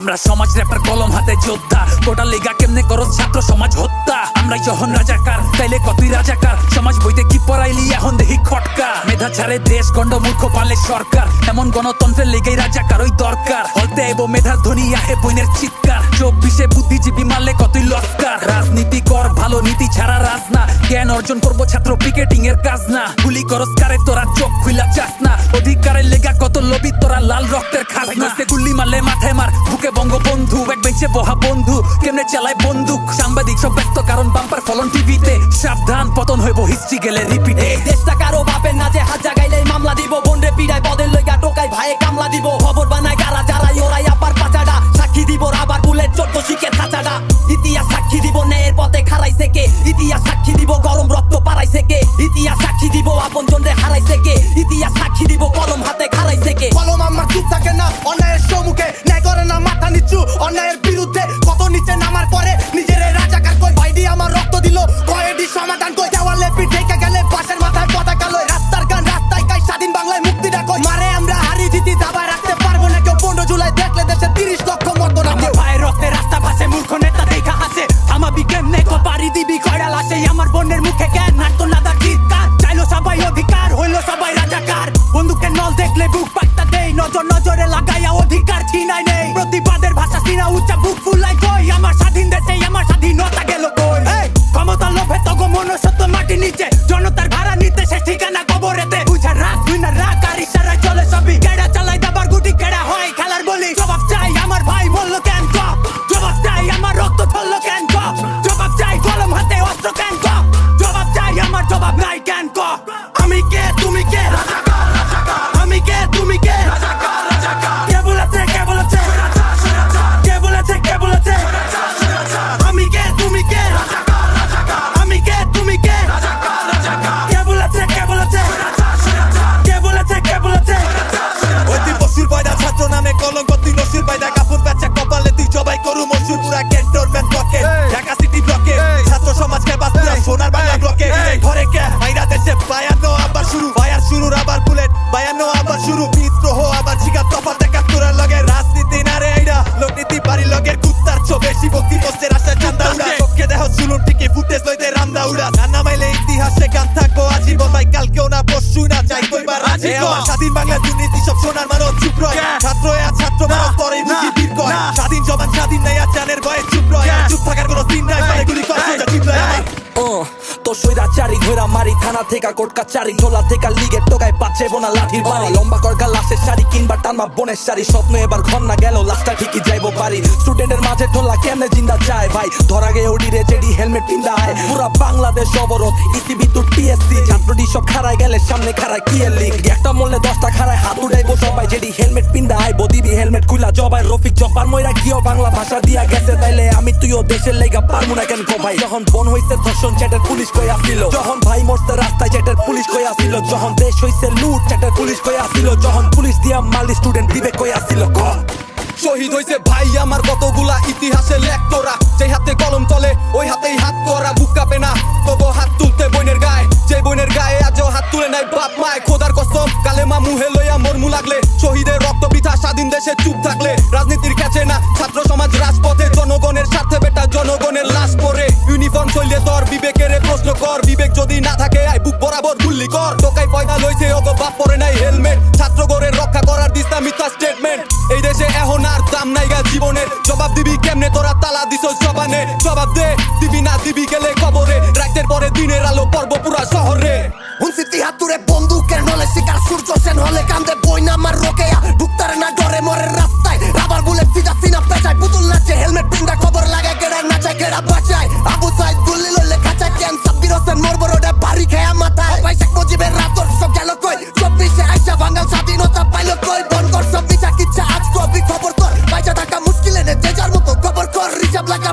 আমরা সমাজ র্যাপার কলম হাতে যোদ্ধা কোটা লেগা কেমনে করো ছাত্র সমাজ হত্যা আমরা যখন রাজাকার তাইলে কতই রাজাকার সমাজ বইতে কি পড়াইলি এখন দেখি খটকা মেধা ছাড়ে দেশ গণ্ড মূর্খ পালে সরকার এমন গণতন্ত্রের লেগেই রাজাকার ওই দরকার হলতে এবো মেধার ধ্বনি আহে বইনের চিৎকার 24-এ বুদ্ধিজীবী মারলে কতই লস্কার রাজনীতি কর ভালো নীতি ছাড়া রাজ না জ্ঞান অর্জন করবো ছাত্র পিকেটিং এর কাজ না গুলি করস্কারে তোরা চোখ খুইলা চাস না অধিকারের লেগা কত লবি তোরা লাল রক্তের খাজনা গুলি মারলে মাথায় মার বুকে বঙ্গবন্ধু এক বেঞ্চে বহা বন্ধু কেমনে চালায় বন্দুক সাংবাদিক সব ব্যস্ত কারণ বাম্পার ফলন টিভিতে সাবধান পতন হইব হিস্ট্রি গেলে রিপিটে দেশটা কারো বাপের না যে হাত জাগাইলে মামলা দিব বন্ডে পিড়ায় পদের লইগা টোকাই ভাইয়ে কামলা দিব খবর বানায় কারা যারাই ওরাই আবার পাচাডা সাক্ষী দিব আবার বুলেট 14 শিখে থাচাডা ইতিহাস সাক্ষী দিব ন্যায়ের পথে খারাইছে কে ইতিহাস সাক্ষী দিব গরম রক্ত পারাইছে কে ইতিহাস সাক্ষী দিব আপন জনরে হারাইছে কে ইতিহাস সাক্ষী দিব কলম হাতে খারাইছে কে কলম আমার চুপ থাকে না অন্যায়ের সম্মুখে ন্যায় করে না মাথা নিচু অন্যায়ের বিরুদ্ধে কত নিচে নামার পরে নিজের রাজাকার কই ভাইডি আমার রক্ত দিল কয়েডি সমাধান কই দেওয়ালে পিঠ ঢেকে গেলে বাসের মাথায় পতাকা লয় রাস্তার গান রাস্তায় গাই স্বাধীন বাংলায় মুক্তি ডাকো মারে আমরা হারি জিতি দাবায় রাখতে পারবো না কেউ 15 জুলাই দেখলে দেশে 30 লক্ষ মতো না ভাইয়ের রক্তে রাস্তা ভাসে মূর্খ নেতা দেখা হাসে থামাবি কেমনে কো পারি দিবি কয়ডা লাসে আমার বোনের মুখে জ্ঞান নাট্য নাদা চিৎকার চাইলো সবাই অধিকার হইলো সবাই রাজাকার বন্দুকের নল দেখলে বুক পাট্টা দেই নজর নজরে লাগাইয়া অধিকার ছিনাই নেই প্রতিবাদের ভাষা সিনা উচ্চা বুক ফুলাই কই আমার স্বাধীন দেশে আমার স্বাধীনতা গেল কই ক্ষমতা লোভে তগো মনুষ্যত্ব মাটি নিচে জনতার ভাড়া নিতে সে ঠিকানা কবরেতে বুঝা রাখ তুই না রাখ আর ইশারায় চলে সবই কেডা চালাই দাবার গুটি কেডা হয় খেলার বলি জবাব চাই আমার ভাই বললো কেন কক জবাব চাই আমার রক্ত ঝরলো কেন কক জবাব চাই কলম হাতে অস্ত্র কেন কক জবাব চাই আমার জবাব নাই কেন কক আমি কে তুমি কে আমি কে তুমি কে কে বলেছে কে বলেছে কে বলেছে কে বলেছে আমি কে তুমি কে আমি কে তুমি কে কে বলেছে কে বলেছে কে বলেছে কে বলেছে ওই তুই বসুর পয়দা ছাত্র নামে কলঙ্ক তুই নসুর পয়দা কাপড় বেচা কপালে তুই জবাই করু মসুর পুরা ক্যান্টনমেন্ট ব্লকে ঢাকা সিটি ব্লকে ছাত্র সমাজকে বাঁচতে সোনার বাংলা ব্লকে ঘরে কে বাইরা দেশে বায়ানো আবার শুরু বায়ার শুরুর আবার বুলেট বায়ানো আবার শুরু বিদ্রোহ আবার শিকার তফাৎ একাত্তরের লগে রাজনীতি না রে এইডা লোকনীতি বাড়ি লগের কুত্তার চো বেশি ভক্তি পোস্টের আশা চান্দা উড়া চোখে দেহ চুলুন টিকে ফুটেজ লইতে রামদা উড়া গান মাইলে ইতিহাসে গান থাকবো আজীবন ভাই কালকেও না পরশু না চাই কইবার রাজি আমার স্বাধীন বাংলা দুর্নীতি সব সোনার মানো চুপ রয় ছাত্র ছাত্র মানুষ তরে বুঝি বীর কয় স্বাধীন জবান স্বাধীন নাই আর জানের ভয়ে চুপ রয় চুপ থাকার কোনো দিন নাই মানে গুলি কর সোজা ঠিক রয় আমার তো সইরা চারি ঘোরা মারি থানা থেকে কোর্ট কাচারি ঝোলা থেকে লিগের টোকায় পাচ্ছে বোনা লাঠির বাড়ি লম্বা করগা লাশের শাড়ি কিংবা টানবা বোনের শাড়ি স্বপ্ন এবার ঘর না গেল লাশটা ঠিকই যাইবো বাড়ি স্টুডেন্টের মাঝে ঠোলা কেমনে জিন্দা যায় ভাই ধরা গে ওডি রে জেডি হেলমেট পিন্দা হয় পুরা বাংলাদেশ অবরোধ ইসিবি তো টিএসসি ছাত্রটি সব খারায় গেলে সামনে খারায় কি এর লিগ একটা মরলে 10টা খারায় হাত উড়াইবো সবাই জেডি হেলমেট পিন্দা হয় বদিবি হেলমেট খুলা জবাই রফিক জব্বার ময়রা কিও বাংলা ভাষা দিয়া গেছে তাইলে আমি তুইও দেশের লেগা পারমু না কেন কো ভাই যখন বন হইছে ধর্ষণ চ্যাটের পুলিশ কই আসিল যখন ভাই মরতে রাস্তায় চ্যাটের পুলিশ কই আসিল যখন দেশ হইছে লুট চ্যাটের পুলিশ কই আসিল যখন পুলিশ দিয়া মালি স্টুডেন্ট দিবে কই আসিল ক শহীদ হইছে ভাই আমার কতগুলা ইতিহাসে লেখতরা যে হাতে কলম তলে ওই হাতেই হাত করা বুক কাঁপে না তবু হাত তুলতে বইনের গায়ে যে বইনের গায়ে আজও হাত তুলে নাই বাপ মায় খোদার কসম কালেমা মুহে লইয়া মরমু লাগলে শহীদের রক্ত পিঠা স্বাধীন দেশে চুপ থাকলে রাজনীতির কাছে না ছাত্র সমাজ রাজপথে জনগণের স্বার্থে বেটা জনগণের লাশ পরে ইউনিফর্ম চললে তোর বিবেকের প্রশ্ন কর বিবেক যদি না থাকে আই বুক বরাবর গুল্লি কর টোকাই পয়দা লইছে ওগো বাপ পরে নাই হেলমেট ছাত্র গড়ের রক্ষা করার দিস্তা মিথ্যা স্টেটমেন্ট এই দেশে এখন আর দাম নাইগা জীবনের জবাব দিবি কেমনে তোরা তালা দিছ জবানে জবাব দে দিবি না দিবি গেলে কবরে রাতের পরে দিনের আলো পর্ব পুরা শহরে হুনসিতি হাতুরে বন্দুকের নলে শিকার সূর্য সেন হলে কান্দে বই না আমার রোকেয়া ঢুকতারে না ডরে মরে রাস্তায় রাবার বুলেট ফিটা সিনা পেঁচায় পুতুল নাচে হেলমেট পিন্দা খবর লাগে কেডা নাচায় কেডা বাঁচায় আবু সাইদ গুল্লি লইলে খাঁচায় কেন সাব্বির হোসেন মরবো রোডে বাড়ি খেয়া মাথায় ভাই শেখ মুজিবের রাতর সব গেল কই 24-এ আইসা ভাঙ্গাল স্বাধীনতা পাইল কই বন কর সব বিচা কিচ্ছা আজ কবি খবর কর বাইচা থাকা মুশকিল এনে যে যার মতো খবর কর রিজার্ভ লাগা